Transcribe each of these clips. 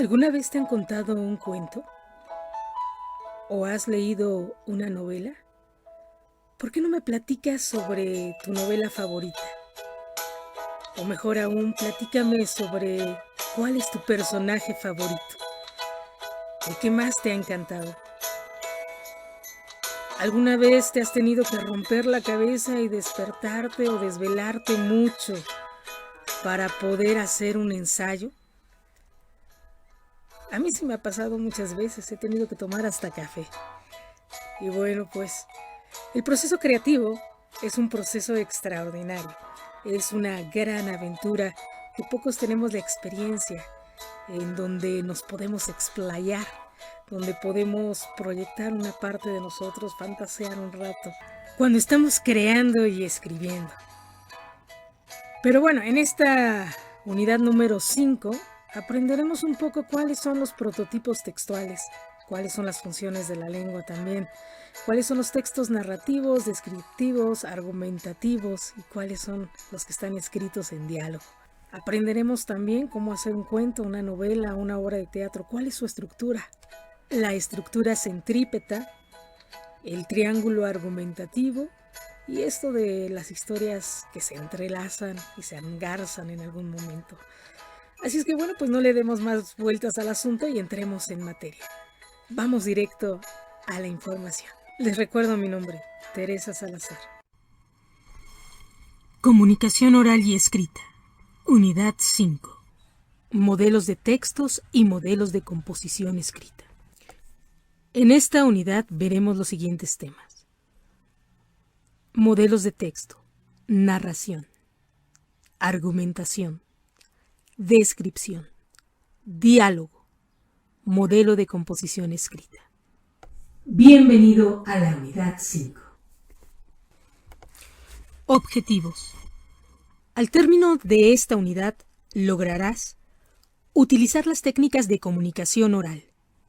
¿Alguna vez te han contado un cuento? ¿O has leído una novela? ¿Por qué no me platicas sobre tu novela favorita? O mejor aún, platícame sobre cuál es tu personaje favorito. ¿El que más te ha encantado? ¿Alguna vez te has tenido que romper la cabeza y despertarte o desvelarte mucho para poder hacer un ensayo? A mí sí me ha pasado muchas veces, he tenido que tomar hasta café. Y bueno, pues el proceso creativo es un proceso extraordinario. Es una gran aventura que pocos tenemos la experiencia, en donde nos podemos explayar, donde podemos proyectar una parte de nosotros, fantasear un rato, cuando estamos creando y escribiendo. Pero bueno, en esta unidad número 5 aprenderemos un poco cuáles son los prototipos textuales, cuáles son las funciones de la lengua también, cuáles son los textos narrativos, descriptivos, argumentativos y cuáles son los que están escritos en diálogo. Aprenderemos también cómo hacer un cuento, una novela, una obra de teatro, cuál es su estructura, la estructura centrípeta, el triángulo argumentativo y esto de las historias que se entrelazan y se engarzan en algún momento. Así es que bueno, pues no le demos más vueltas al asunto y entremos en materia. Vamos directo a la información. Les recuerdo mi nombre, Teresa Salazar. Comunicación oral y escrita. Unidad 5. Modelos de textos y modelos de composición escrita. En esta unidad veremos los siguientes temas. Modelos de texto, narración, argumentación, descripción, diálogo, modelo de composición escrita. Bienvenido a la unidad 5. Objetivos. Al término de esta unidad lograrás utilizar las técnicas de comunicación oral,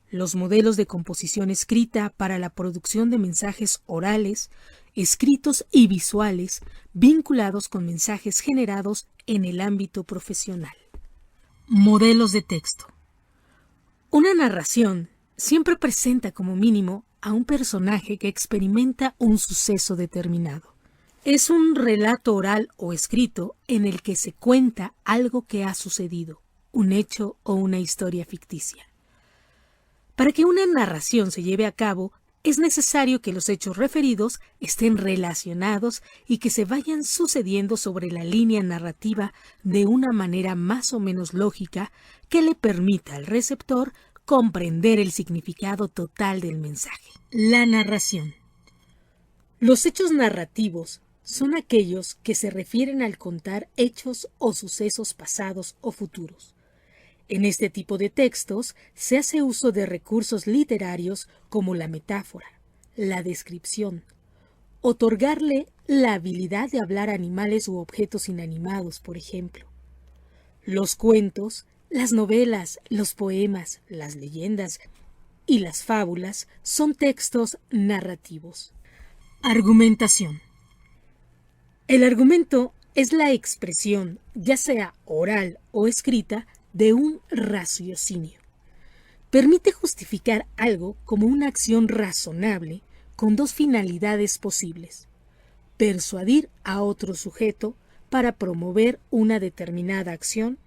los modelos de composición escrita para la producción de mensajes orales, escritos y visuales vinculados con mensajes generados en el ámbito profesional. Modelos de texto. Una narración siempre presenta como mínimo a un personaje que experimenta un suceso determinado. Es un relato oral o escrito en el que se cuenta algo que ha sucedido, un hecho o una historia ficticia. Para que una narración se lleve a cabo, es necesario que los hechos referidos estén relacionados y que se vayan sucediendo sobre la línea narrativa de una manera más o menos lógica que le permita al receptor comprender el significado total del mensaje. La narración. Los hechos narrativos son aquellos que se refieren al contar hechos o sucesos pasados o futuros. En este tipo de textos se hace uso de recursos literarios como la metáfora, la descripción, otorgarle la habilidad de hablar a animales u objetos inanimados, por ejemplo. Los cuentos, las novelas, los poemas, las leyendas y las fábulas son textos narrativos. Argumentación. El argumento es la expresión, ya sea oral o escrita, de un raciocinio. Permite justificar algo como una acción razonable con dos finalidades posibles: persuadir a otro sujeto para promover una determinada acción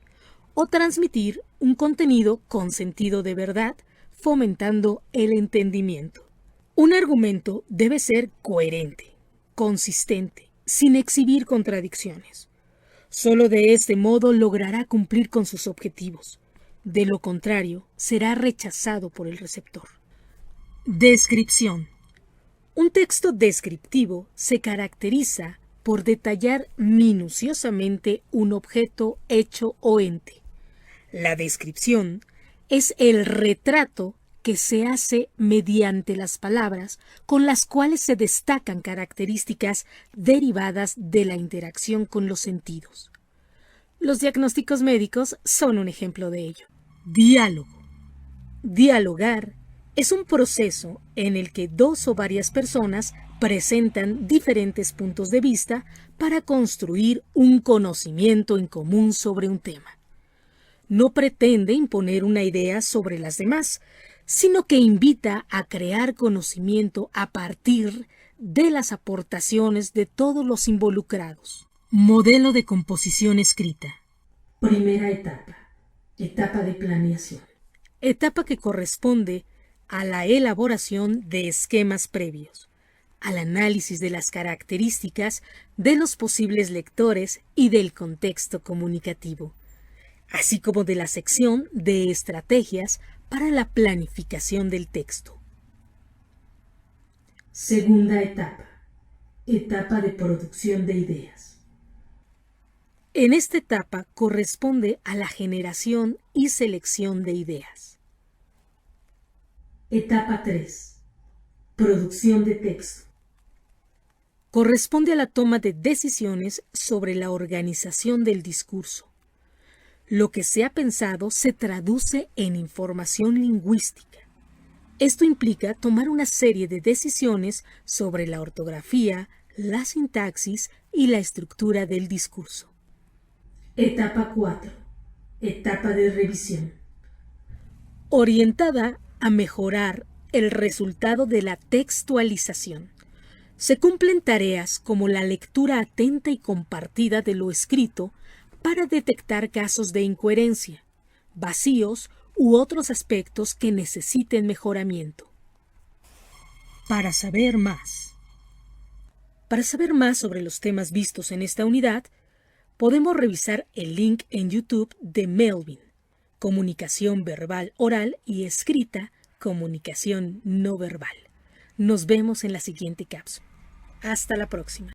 o transmitir un contenido con sentido de verdad, fomentando el entendimiento. Un argumento debe ser coherente, consistente, sin exhibir contradicciones. Solo de este modo logrará cumplir con sus objetivos. De lo contrario, será rechazado por el receptor. Descripción. Un texto descriptivo se caracteriza por detallar minuciosamente un objeto, hecho o ente. La descripción es el retrato que se hace mediante las palabras con las cuales se destacan características derivadas de la interacción con los sentidos. Los diagnósticos médicos son un ejemplo de ello. Diálogo. Dialogar es un proceso en el que dos o varias personas presentan diferentes puntos de vista para construir un conocimiento en común sobre un tema. no pretende imponer una idea sobre las demás, sino que invita a crear conocimiento a partir de las aportaciones de todos los involucrados. Modelo de composición escrita. Primera etapa. Etapa de planeación. Etapa que corresponde a la elaboración de esquemas previos, al análisis de las características de los posibles lectores y del contexto comunicativo, así como de la sección de estrategias para la planificación del texto. Segunda etapa. Etapa de producción de ideas. En esta etapa corresponde a la generación y selección de ideas. Etapa 3. Producción de texto. Corresponde a la toma de decisiones sobre la organización del discurso. Lo que se ha pensado se traduce en información lingüística. Esto implica tomar una serie de decisiones sobre la ortografía, la sintaxis y la estructura del discurso. Etapa 4. Etapa de revisión. Orientada a mejorar el resultado de la textualización. Se cumplen tareas como la lectura atenta y compartida de lo escrito para detectar casos de incoherencia, vacíos u otros aspectos que necesiten mejoramiento. Para saber más sobre los temas vistos en esta unidad, podemos revisar el link en YouTube de Melvin, Comunicación verbal oral y escrita, comunicación no verbal. Nos vemos en la siguiente cápsula. Hasta la próxima.